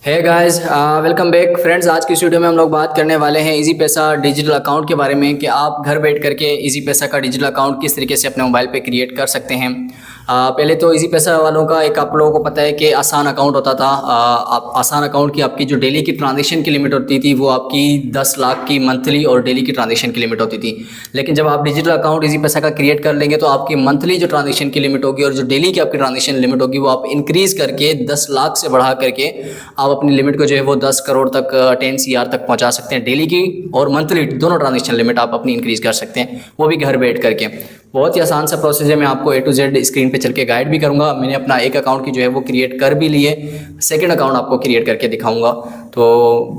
हे guys, welcome back friends. आज की इस वीडियो में हम लोग बात करने वाले हैं इजी पैसा डिजिटल अकाउंट के बारे में कि आप घर बैठ करके इजी पैसा का डिजिटल अकाउंट किस तरीके से अपने मोबाइल पे क्रिएट कर सकते हैं। पहले तो इजी पैसा वालों का एक आप लोगों को पता है कि आसान अकाउंट होता था। आप आसान अकाउंट की आपकी जो डेली की ट्रांजेक्शन की लिमिट होती थी वो आपकी 10 लाख की मंथली और डेली की ट्रांजेक्शन की लिमिट होती थी। लेकिन जब आप डिजिटल अकाउंट इजी पैसा का क्रिएट कर लेंगे तो आपकी मंथली जो ट्रांजेक्शन की लिमिट होगी और जो डेली की आपकी ट्रांजेक्शन लिमिट होगी वो आप इंक्रीज़ करके 10 लाख से बढ़ा करके आप अपनी लिमिट को जो है वो 10 करोड़ तक 10 CR तक पहुंचा सकते हैं। डेली की और मंथली दोनों ट्रांजेक्शन लिमिट आप अपनी इंक्रीज़ कर सकते हैं, वो भी घर बैठ करके। बहुत ही आसान सा प्रोसेस है। मैं आपको A to Z स्क्रीन पे चल के गाइड भी करूंगा। मैंने अपना एक अकाउंट की जो है वो क्रिएट कर भी लिए, सेकंड अकाउंट आपको क्रिएट करके दिखाऊंगा। तो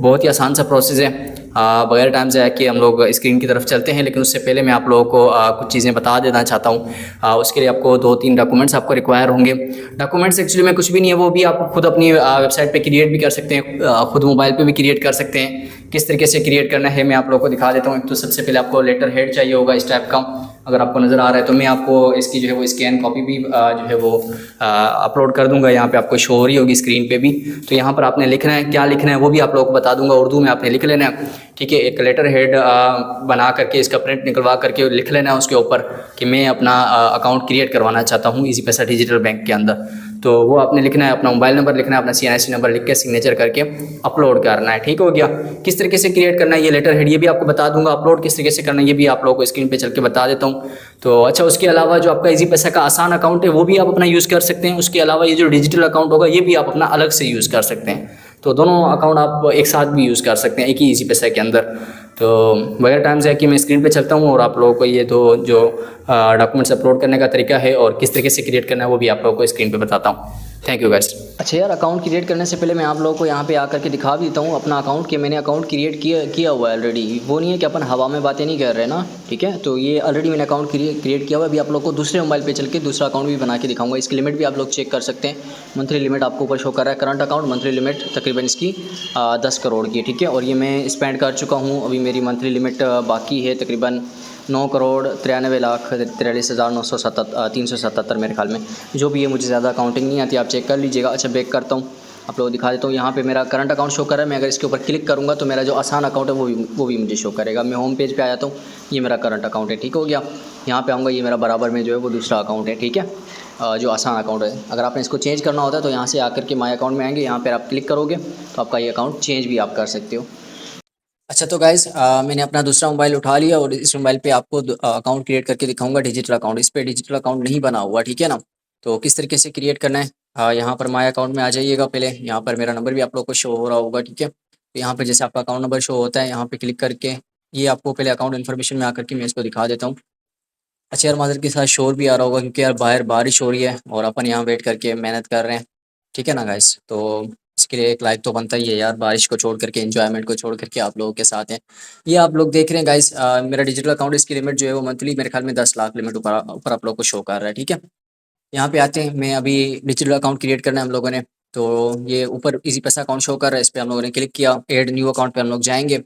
बहुत ही आसान सा प्रोसेस है। बगैर टाइम से कि हम लोग स्क्रीन की तरफ चलते हैं, लेकिन उससे पहले मैं आप लोगों को कुछ चीज़ें बता देना चाहता हूँ। उसके लिए आपको 2-3 डॉक्यूमेंट्स आपको रिक्वायर होंगे। डॉक्यूमेंट्स एक्चुअली में कुछ भी नहीं है, वो भी आप खुद अपनी वेबसाइट पे क्रिएट भी कर सकते हैं, खुद मोबाइल पे भी क्रिएट कर सकते हैं। किस तरीके से क्रिएट करना है मैं आप लोगों को दिखा देता हूँ। एक तो सबसे पहले आपको लेटर हेड चाहिए होगा इस टाइप का, अगर आपको नज़र आ रहा है तो मैं आपको इसकी जो है वो स्कैन कॉपी भी जो है वो अपलोड कर दूंगा। यहाँ पे आपको शो हो रही होगी स्क्रीन पे भी। तो यहाँ पर आपने लिखना है, क्या लिखना है वो भी आप लोगों को बता दूंगा। उर्दू में आपने लिख लेना है, ठीक है। एक लेटर हेड बना करके इसका प्रिंट निकलवा करके लिख लेना है उसके ऊपर कि मैं अपना अकाउंट क्रिएट करवाना चाहता हूँ इजी पैसा डिजिटल बैंक के अंदर। तो वो आपने लिखना है, अपना मोबाइल नंबर लिखना है, अपना CNIC नंबर लिख के सिग्नेचर करके अपलोड करना है। ठीक हो गया। किस तरीके से क्रिएट करना है ये लेटर हेड ये भी आपको बता दूंगा। अपलोड किस तरीके से करना है ये भी आप लोगों को स्क्रीन पे चल के बता देता हूँ। तो अच्छा, उसके अलावा जो आपका इजी पैसा का आसान अकाउंट है वो भी आप अपना यूज़ कर सकते हैं। उसके अलावा ये जो डिजिटल अकाउंट होगा ये भी आप अपना अलग से यूज़ कर सकते हैं। तो दोनों अकाउंट आप एक साथ भी यूज़ कर सकते हैं एक ही इजी पैसा के अंदर। तो बगैर टाइम से कि मैं स्क्रीन पे चलता हूँ और आप लोगों को ये दो जो डॉक्यूमेंट्स अपलोड करने का तरीका है और किस तरीके से क्रिएट करना है वो भी आप लोगों को स्क्रीन पे बताता हूँ। Thank you guys. अच्छा यार, अकाउंट क्रिएट करने से पहले मैं आप लोगों को यहाँ पे आकर के दिखा भी देता हूँ अपना अकाउंट कि मैंने अकाउंट क्रिएट किया हुआ है ऑलरेडी। वो नहीं है कि अपन हवा में बातें नहीं कर रहे ना, ठीक है। तो ये ऑलरेडी मैंने अकाउंट क्रिएट किया हुआ है। अभी आप लोग को दूसरे मोबाइल पे चल के दूसरा अकाउंट भी बना के दिखाऊंगा। इसकी लिमिट भी आप लोग चेक कर सकते हैं। मंथली लिमिट आपको ऊपर शो कर रहा है, करंट अकाउंट मंथली लिमिट तकरीबन इसकी 10 करोड़ की, ठीक है। और ये मैं स्पेंड कर चुका हूँ। अभी मेरी मंथली लिमिट बाकी है तकरीबन 9,93,43,977 मेरे ख्याल में, जो भी है। मुझे ज़्यादा काउंटिंग नहीं आती, आप चेक कर लीजिएगा। अच्छा, बैक करता हूँ, आप लोग दिखा देता हूँ। यहाँ पे मेरा करंट अकाउंट शो कर रहा है। मैं अगर इसके ऊपर क्लिक करूँगा तो मेरा जो आसान अकाउंट है वो भी मुझे शो करेगा। मैं होम पेज पे आ जाता हूँ, ये मेरा करंट अकाउंट है, ठीक हो गया। यहाँ पे आऊँगा, ये मेरा बराबर में जो है वो दूसरा अकाउंट है, ठीक है, जो आसान अकाउंट है। अगर आपने इसको चेंज करना होता है तो यहाँ से आकर के माई अकाउंट में आएंगे, यहाँ पर आप क्लिक करोगे तो आपका ये अकाउंट चेंज भी आप कर सकते हो। अच्छा तो गाइज़, मैंने अपना दूसरा मोबाइल उठा लिया और इस मोबाइल पे आपको अकाउंट क्रिएट करके दिखाऊंगा डिजिटल अकाउंट। इस पे डिजिटल अकाउंट नहीं बना हुआ, ठीक है ना। तो किस तरीके से क्रिएट करना है, यहाँ पर माय अकाउंट में आ जाइएगा। पहले यहाँ पर मेरा नंबर भी आप लोग को शो हो रहा होगा, ठीक है। तो यहाँ पर जैसे आपका अकाउंट नंबर शो होता है, यहाँ पे क्लिक करके ये आपको पहले अकाउंट इन्फॉर्मेशन में आकर के मैं इसको दिखा देता हूँ। अच्छा यार, माजर के साथ शोर भी आ रहा होगा क्योंकि यार बाहर बारिश हो रही है और अपन यहाँ वेट करके मेहनत कर रहे हैं, ठीक है ना गाइस। तो इसके लिए एक लाइक तो बनता ही है यार, बारिश को छोड़ करके एंजॉयमेंट को छोड़ करके आप लोगों के साथ हैं। ये आप लोग देख रहे हैं गाइस, मेरा डिजिटल अकाउंट, इसकी लिमिट जो है वो मंथली मेरे ख्याल में 10 लाख लिमिट ऊपर ऊपर आप लोग को शो कर रहा है, ठीक है। यहाँ पे आते हैं, मैं अभी डिजिटल अकाउंट क्रिएट करना है हम लोगों ने। तो ये ऊपर इजी पैसा अकाउंट शो कर रहा है, इस पर हम लोगों ने क्लिक किया। एड न्यू अकाउंट पे हम लोग जाएंगे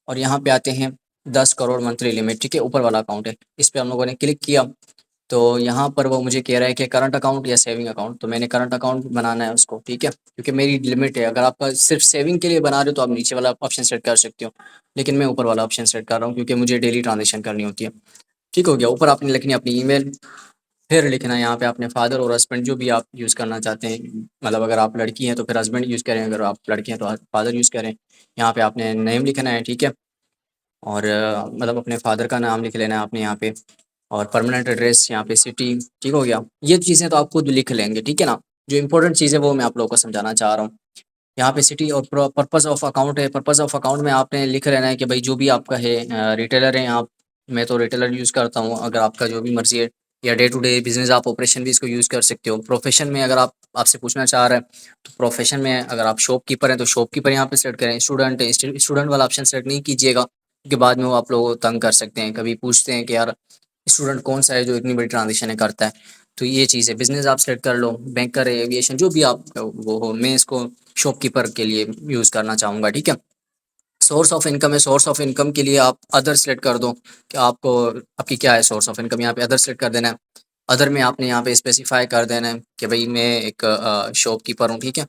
और यहाँ पे आते हैं 10 करोड़ मंथली लिमिट, ठीक है, ऊपर वाला अकाउंट है। इस पे हम लोगों ने क्लिक किया तो यहाँ पर वो मुझे कह रहा है कि करंट अकाउंट या सेविंग अकाउंट। तो मैंने करंट अकाउंट बनाना है उसको, ठीक है, क्योंकि मेरी लिमिट है। अगर आपका सिर्फ सेविंग के लिए बना रहे हो तो आप नीचे वाला ऑप्शन सेट कर सकते हो, लेकिन मैं ऊपर वाला ऑप्शन सेट कर रहा हूँ क्योंकि मुझे डेली ट्रांजेक्शन करनी होती है। ठीक हो गया। ऊपर आपने लिखनी है अपनी ईमेल, फिर लिखना है यहाँ पे आपने फादर और हस्बैंड जो भी आप यूज़ करना चाहते हैं। मतलब अगर आप लड़की हैं तो फिर हस्बैंड यूज़ करें, अगर आप लड़के हैं तो फादर यूज़ करें। यहाँ पे आपने नेम लिखना है, ठीक है। और मतलब अपने फादर का नाम लिख लेना है आपने यहाँ पे, और परमानेंट एड्रेस यहाँ पे सिटी, ठीक हो गया। ये चीज़ें तो आप खुद लिख लेंगे, ठीक है ना। जो इंपॉर्टेंट चीज़ है वो मैं आप लोगों को समझाना चाह रहा हूँ। यहाँ पे सिटी और पर्पस ऑफ अकाउंट है। पर्पस ऑफ अकाउंट में आपने लिख लेना है कि भाई जो भी आपका है, रिटेलर हैं आप, मैं तो रिटेलर यूज़ करता हूँ, अगर आपका जो भी मर्जी है, या डे टू डे बिजनेस आप ऑपरेशन भी इसको यूज़ कर सकते हो। प्रोफेशन में अगर आप आपसे पूछना चाह रहे हैं तो प्रोफेशन में अगर आप शॉपकीपर हैं तो शॉपकीपर यहाँ पे सेलेक्ट करें। स्टूडेंट है, स्टूडेंट वाला ऑप्शन सेलेक्ट नहीं कीजिएगा क्योंकि बाद में वो आप लोगों को तंग कर सकते हैं। कभी पूछते हैं कि यार स्टूडेंट कौन सा है जो इतनी बड़ी ट्रांजेक्शन करता है। तो ये चीज़ है। बिजनेस आप सेलेक्ट कर लो, बैंकर है, एविएशन, जो भी आप वो हो। मैं इसको शॉपकीपर के लिए यूज़ करना चाहूँगा, ठीक है। सोर्स ऑफ इनकम है, सोर्स ऑफ इनकम के लिए आप अदर सेलेक्ट कर दो कि आपको आपकी क्या है सोर्स ऑफ इनकम। यहाँ पे अदर सेलेक्ट कर देना है। अदर में आपने यहाँ पे स्पेसिफाई कर देना है कि भाई मैं एक शॉपकीपर हूँ, ठीक है।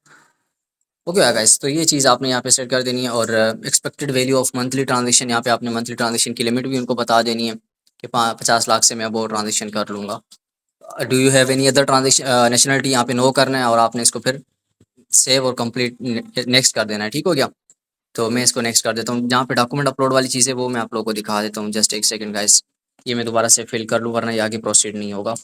ओके गाइस, तो ये चीज़ आपने यहाँ पे सेट कर देनी है और expected value of monthly transaction यहाँ पे आपने मंथली ट्रांजेक्शन की लिमिट भी उनको बता देनी है कि 50 लाख से मैं वो ट्रांजेक्शन कर लूँगा। Do you have any other transaction nationality, यहाँ पे नो करना है और आपने इसको फिर सेव और कंप्लीट नेक्स्ट कर देना है। ठीक हो गया? तो मैं इसको नेक्स्ट कर देता हूँ। जहाँ पे डॉक्यूमेंट अपलोड वाली चीज़ है वो मैं आप लोगों को दिखा देता हूँ। जस्ट एक सेकंड गाइस, ये मैं दोबारा से फिल कर लूँ वरना ये आगे प्रोसीड नहीं होगा।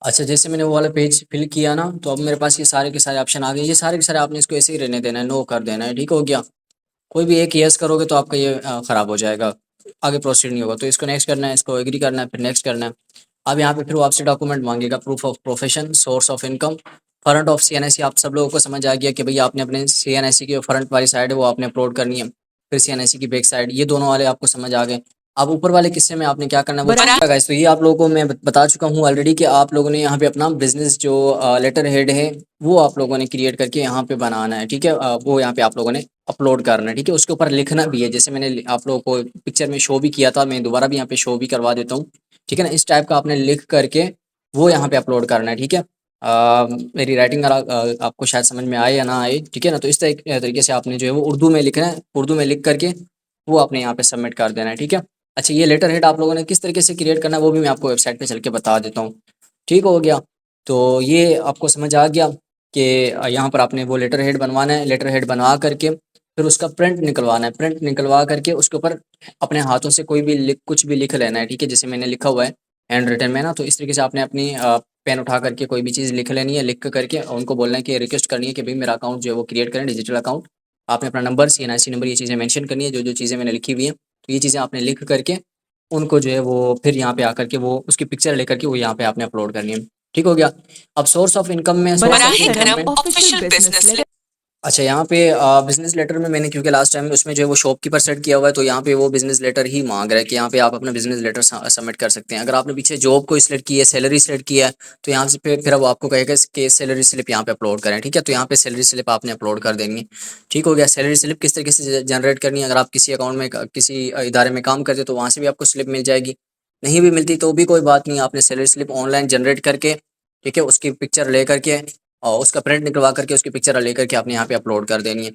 अच्छा, जैसे मैंने वो वाला पेज फिल किया ना, तो अब मेरे पास ये सारे के सारे ऑप्शन आ गए। ये सारे के सारे आपने इसको ऐसे ही रहने देना है, नो कर देना है। ठीक हो गया? कोई भी एक यस करोगे तो आपका ये ख़राब हो जाएगा, आगे प्रोसीड नहीं होगा। तो इसको नेक्स्ट करना है, इसको एग्री करना है, फिर नेक्स्ट करना है। अब यहाँ पे फिर वो आपसे डॉक्यूमेंट मांगेगा, proof of profession, source of income, फरंट of CNIC. आप सब लोगों को समझ आ गया कि भैया आपने अपने सीएनआईसी की जो फ्रंट वाली साइड है वो आपने अपलोड करनी है, फिर सीएनआईसी की बैक साइड, ये दोनों वाले आपको समझ आ गए। अब ऊपर वाले किस्से में आपने क्या करना है वो गाइस, तो ये आप लोगों को मैं बता चुका हूँ ऑलरेडी कि आप लोगों ने यहाँ पे अपना बिजनेस जो लेटर हेड है वो आप लोगों ने क्रिएट करके यहाँ पे बनाना है। ठीक है? वो यहाँ पे आप लोगों ने अपलोड करना है। ठीक है? उसके ऊपर लिखना भी है, जैसे मैंने आप लोगों को पिक्चर में शो भी किया था, मैं दोबारा भी यहाँ पे शो भी करवा देता हूँ। ठीक है ना? इस टाइप का आपने लिख करके वो यहाँ पे अपलोड करना है। ठीक है? मेरी राइटिंग आपको शायद समझ में आए या ना आए। ठीक है ना? तो इस तरीके से आपने जो है वो उर्दू में लिखना है, उर्दू में लिख करके वो आपने यहाँ पे सबमिट कर देना है। ठीक है? अच्छा, ये लेटर हेड आप लोगों ने किस तरीके से क्रिएट करना है वो भी मैं आपको वेबसाइट पे चल के बता देता हूँ। ठीक हो गया? तो ये आपको समझ आ गया कि यहाँ पर आपने वो लेटर हेड बनवाना है। लेटर हेड बनवा करके फिर उसका प्रिंट निकलवाना है। प्रिंट निकलवा करके उसके ऊपर अपने हाथों से कोई भी लिख कुछ भी लिख लेना है। ठीक है? जैसे मैंने लिखा हुआ है हैंड रिटन में ना, तो इस तरीके से आपने अपनी पेन उठा करके कोई भी चीज़ लिख लेनी है। लिख करके उनको बोलना है कि रिक्वेस्ट करनी है कि भाई मेरा अकाउंट जो है वो क्रिएट करें, डिजिटल अकाउंट। आपने अपना नंबर, सीएनआईसी नंबर, ये चीज़ें मेंशन करनी है, जो जो चीज़ें मैंने लिखी हुई हैं। तो ये चीज़ें आपने लिख करके उनको जो है वो फिर यहाँ पे आकर के वो उसकी पिक्चर लेकर के वो यहाँ पे आपने अपलोड करनी है। ठीक हो गया? अब सोर्स ऑफ इनकम में बराहे करम ऑफिशियल बिजनेस लेटर। अच्छा, यहाँ पे बिज़नेस लेटर में मैंने क्योंकि लास्ट टाइम उसमें जो है वो शॉपकीपर सेट किया हुआ है, तो यहाँ पे वो बिज़नेस लेटर ही मांग रहा है कि यहाँ पे आप अपना बिज़नेस लेटर सबमिट कर सकते हैं। अगर आपने पीछे जॉब को सिलेक्ट की है, सैलरी सिलेक्ट किया है, तो यहाँ से फिर वो आपको कहेगा कि सैलरी स्लिप यहाँ पे अपलोड करें। ठीक है? तो यहाँ पे सैलरी स्लिप आपने अपलोड कर देनी है। ठीक हो गया? सैलरी स्लिप किस तरीके से जनरेट करनी है, अगर आप किसी अकाउंट में किसी इदारे में काम करते हो तो वहाँ से भी आपको स्लिप मिल जाएगी। नहीं भी मिलती तो भी कोई बात नहीं, आपने सैलरी स्लिप ऑनलाइन जनरेट करके, ठीक है, उसकी पिक्चर ले करके और उसका प्रिंट निकलवा करके उसकी पिक्चर लेकर के आपने यहाँ पे अपलोड कर देनी है।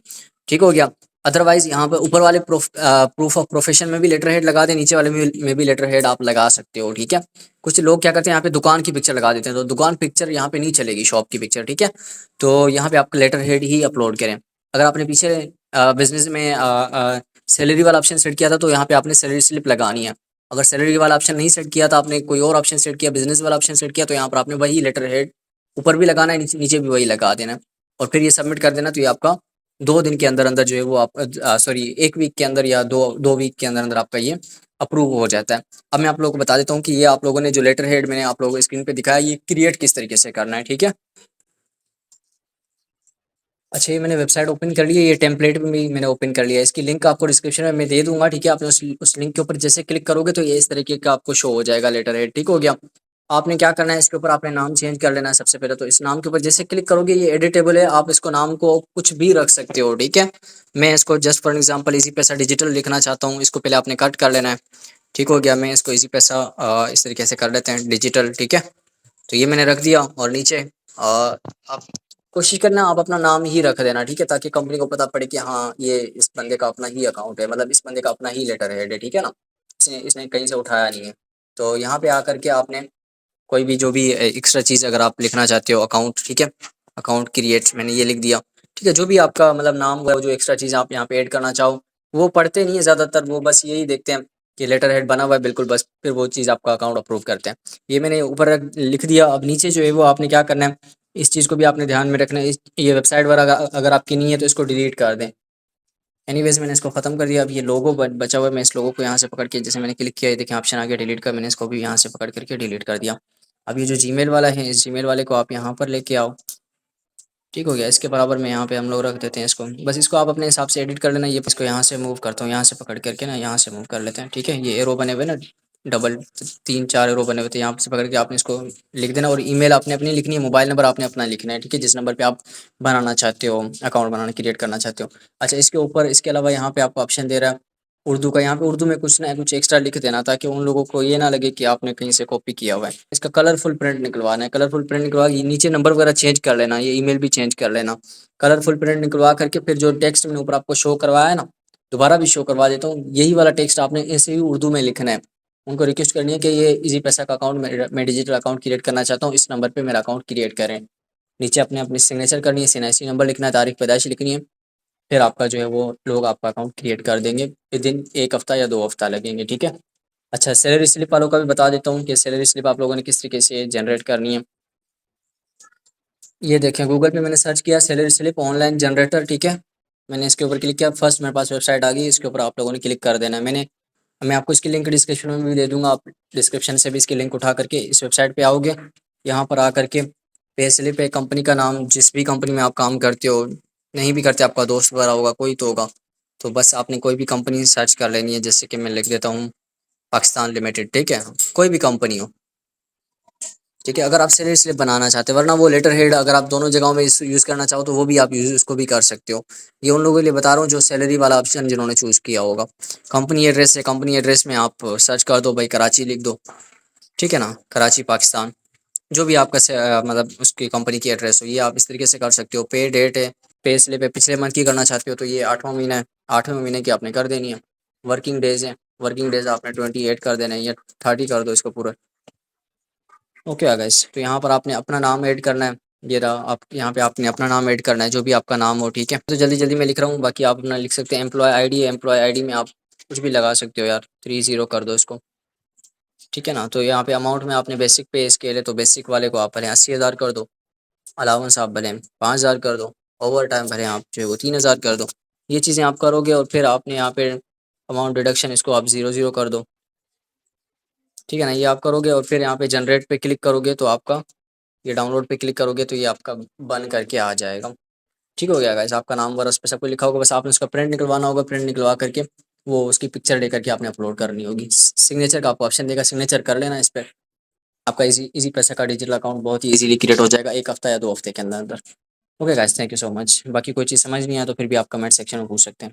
ठीक हो गया? अदरवाइज यहाँ पे ऊपर वाले प्रूफ ऑफ प्रोफेशन में भी लेटर हेड लगा दें, नीचे वाले में भी लेटर हेड आप लगा सकते हो। ठीक है? कुछ लोग क्या करते हैं यहाँ पे दुकान की पिक्चर लगा देते हैं, तो दुकान पिक्चर यहाँ पे नहीं चलेगी, शॉप की पिक्चर। ठीक है? तो यहाँ पे आपको लेटर हेड ही अपलोड करें। अगर आपने पीछे बिजनेस में सैलरी वाला ऑप्शन सेट किया था तो यहाँ पे आपने सैलरी स्लिप लगानी है। अगर सैलरी वाला ऑप्शन नहीं सेट किया था, आपने कोई और ऑप्शन सेट किया, बिजनेस वाला ऑप्शन सेट किया, तो यहाँ पर आपने वही लेटर हेड ऊपर भी लगाना है, नीचे नीचे भी वही लगा देना है और फिर ये सबमिट कर देना। तो ये आपका 2 दिन के अंदर-अंदर जो है वो आप सॉरी 1 वीक के अंदर या 2 वीक के अंदर-अंदर आपका ये अप्रूव हो जाता है। अब मैं आप लोगों को बता देता हूँ कि ये आप लोगों ने जो लेटर हेड मैंने आप लोगों को स्क्रीन पे दिखाया, ये क्रिएट किस तरीके से करना है। ठीक है? अच्छा, ये मैंने वेबसाइट ओपन कर ली है, ये टेम्पलेट भी मैंने ओपन कर लिया है। इसकी लिंक आपको डिस्क्रिप्शन में मैं दे दूँगा। ठीक है? आपने उस लिंक के ऊपर जैसे क्लिक करोगे तो ये इस तरीके का आपको शो हो जाएगा लेटर हेड। ठीक हो गया? आपने क्या करना है, इसके ऊपर आपने नाम चेंज कर लेना है सबसे पहले। तो इस नाम के ऊपर जैसे क्लिक करोगे ये एडिटेबल है, आप इसको नाम को कुछ भी रख सकते हो। ठीक है? मैं इसको जस्ट फॉर एग्ज़ाम्पल ईज़ी पैसा डिजिटल लिखना चाहता हूँ, इसको पहले आपने कट कर लेना है। ठीक हो गया? मैं इसको ईज़ी पैसा इस तरीके से कर लेते हैं डिजिटल। ठीक है? तो ये मैंने रख दिया और नीचे आप कोशिश करना आप अपना नाम ही रख देना। ठीक है? ताकि कंपनी को पता पड़े कि हाँ, ये इस बंदे का अपना ही अकाउंट है, मतलब इस बंदे का अपना ही लेटर हेड है। ठीक है ना? इसने इसने कहीं से उठाया नहीं है। तो यहाँ पे आकर के आपने कोई भी जो भी एक्स्ट्रा चीज़ अगर आप लिखना चाहते हो, अकाउंट, ठीक है? अकाउंट क्रिएट मैंने ये लिख दिया। ठीक है? जो भी आपका मतलब नाम हुआ, जो एक्स्ट्रा चीज़ आप यहाँ पे ऐड करना चाहो, वो पढ़ते नहीं है ज़्यादातर, वो बस यही देखते हैं कि लेटर हेड बना हुआ है बिल्कुल, बस फिर वो चीज़ आपका अकाउंट अप्रूव करते हैं। ये मैंने ऊपर लिख दिया। अब नीचे जो है वो आपने क्या करना है, इस चीज़ को भी आपने ध्यान में रखना है। ये वेबसाइट वगैरह अगर आपकी नहीं है तो इसको डिलीट कर दें। एनीवेज़ मैंने इसको ख़त्म कर दिया। अब ये लोगो बचा हुआ है, मैं इस लोगो को यहाँ से पकड़ के, जैसे मैंने क्लिक किया, ये देखिए ऑप्शन आ गया डिलीट का, मैंने इसको भी यहाँ से पकड़ करके डिलीट कर दिया। अब ये जो जीमेल वाला है, इस जीमेल वाले को आप यहाँ पर लेके आओ। ठीक हो गया? इसके बराबर में यहाँ पे हम लोग रख देते हैं इसको। बस इसको आप अपने हिसाब से एडिट कर लेना। ये इसको यहाँ से मूव करता हूँ, यहाँ से पकड़ करके ना यहाँ से मूव कर लेते हैं। ठीक है? ये एरो बने हुए ना, डबल 3-4 एरो बने हुए थे, यहाँ से पकड़ के आपने इसको लिख देना और ईमेल आपने अपनी लिखनी है, मोबाइल नंबर आपने अपना लिखना है। ठीक है? जिस नंबर पे आप बनाना चाहते हो, अकाउंट बनाना, क्रिएट करना चाहते हो। अच्छा, इसके ऊपर इसके अलावा यहाँ पे आपको ऑप्शन दे रहा है उर्दू का यहाँ पे उर्दू में कुछ ना कुछ एक्स्ट्रा लिख देना ताकि उन लोगों को ये ना लगे कि आपने कहीं से कॉपी किया हुआ है। इसका कलरफुल प्रिंट निकलवाना है, कलरफुल प्रिंट निकलवा के नीचे नंबर वगैरह चेंज कर लेना, ये ईमेल भी चेंज कर लेना। कलरफुल प्रिंट निकलवा करके फिर जो टेक्स्ट मैंने ऊपर आपको शो करवाया है ना, दोबारा भी शो करवा देता हूँ, यही वाला टेक्स्ट आपने ऐसे ही उर्दू में लिखना है। उनको रिक्वेस्ट करनी है कि ये इजी पैसा का अकाउंट मैं डिजिटल अकाउंट क्रिएट करना चाहता हूँ, इस नंबर पे मेरा अकाउंट क्रिएट करें। नीचे अपने अपनी सिग्नेचर करनी है, सीएनआईसी नंबर लिखना है, तारीख पैदाइश लिखनी है, फिर आपका जो है वो लोग आपका अकाउंट क्रिएट कर देंगे। विदिन 1 हफ्ता या 2 हफ्ता लगेंगे, ठीक है। अच्छा, सैलरी स्लिप वालों का भी बता देता हूँ कि सैलरी स्लिप आप लोगों ने किस तरीके से जनरेट करनी है। ये देखें, गूगल पे मैंने सर्च किया सैलरी स्लिप ऑनलाइन जनरेटर, ठीक है। मैंने इसके ऊपर क्लिक किया, फर्स्ट मेरे पास वेबसाइट आ गई, इसके ऊपर आप लोगों ने क्लिक कर देना है। मैं आपको इसकी लिंक डिस्क्रिप्शन में भी दे दूंगा, आप डिस्क्रिप्शन से भी इसकी लिंक उठा करके इस वेबसाइट पे आओगे। यहाँ पर आ करके पे स्लिप है, कंपनी का नाम, जिस भी कंपनी में आप काम करते हो, नहीं भी करते आपका दोस्त वगैरह होगा, कोई तो होगा, तो बस आपने कोई भी कंपनी सर्च कर लेनी है। जैसे कि मैं लिख देता हूँ पाकिस्तान लिमिटेड, ठीक है, कोई भी कंपनी हो, ठीक है। अगर आप सैलरी स्लिप बनाना चाहते हो, वरना वो लेटर हेड अगर आप दोनों जगहों में यूज़ करना चाहो तो वो भी आप यूज़ उसको भी कर सकते हो। ये उन लोगों के लिए बता रहा हूँ जो सैलरी वाला ऑप्शन जिन्होंने चूज़ किया होगा। कंपनी एड्रेस है, कंपनी एड्रेस में आप सर्च कर दो भाई कराची लिख दो, ठीक है ना, कराची पाकिस्तान, जो भी आपका मतलब उसकी कंपनी की एड्रेस हो, ये आप इस तरीके से कर सकते हो। पे डेट है, पे स्लिप है, पिछले मंथ की करना चाहते हो तो ये 8वां महीना है, 8वें महीने की आपने कर देनी है। वर्किंग डेज है, वर्किंग डेज आपने 28 कर देना है या 30 कर दो इसको पूरा। ओके गाइस, तो यहाँ पर आपने अपना नाम ऐड करना है। ये रहा, आप यहाँ पे आपने अपना नाम ऐड करना है, जो भी आपका नाम हो, ठीक है। तो जल्दी जल्दी मैं लिख रहा हूँ, बाकी आप अपना लिख सकते हैं। एम्प्लॉय आईडी है, एम्प्लॉय आईडी में आप कुछ भी लगा सकते हो यार, 30 कर दो इसको, ठीक है ना। तो यहाँ पे अमाउंट में आपने बेसिक पे स्केल है तो बेसिक वाले को आप भरें 80,000 कर दो, अलाउंस आप भरें 5,000 कर दो, ओवर टाइम भरें आप जो है वो 3,000 कर दो। ये चीज़ें आप करोगे और फिर आपने यहाँ पे अमाउंट डिडक्शन इसको आप 0 कर दो, ठीक है ना। ये आप करोगे और फिर यहाँ पे जनरेट पे क्लिक करोगे तो आपका, ये डाउनलोड पे क्लिक करोगे तो ये आपका बन करके आ जाएगा। ठीक हो गया गाइस, आपका नाम वगैरह उस पे सब कुछ लिखा होगा, बस आपने उसका प्रिंट निकलवाना होगा, प्रिंट निकलवा करके वो उसकी पिक्चर लेकर के आपने अपलोड करनी होगी। सिग्नेचर का आपको ऑप्शन देगा, सिग्नेचर कर लेना इस पर, आपका इजी पैसा का डिजिटल अकाउंट बहुत ही इजीली क्रिएट हो जाएगा 1 हफ्ता या 2 हफ्ते के अंदर अंदर। Okay guys, thank you so much. बाकी कोई चीज़ समझ नहीं आया तो फिर भी आप कमेंट सेक्शन में पूछ सकते हैं।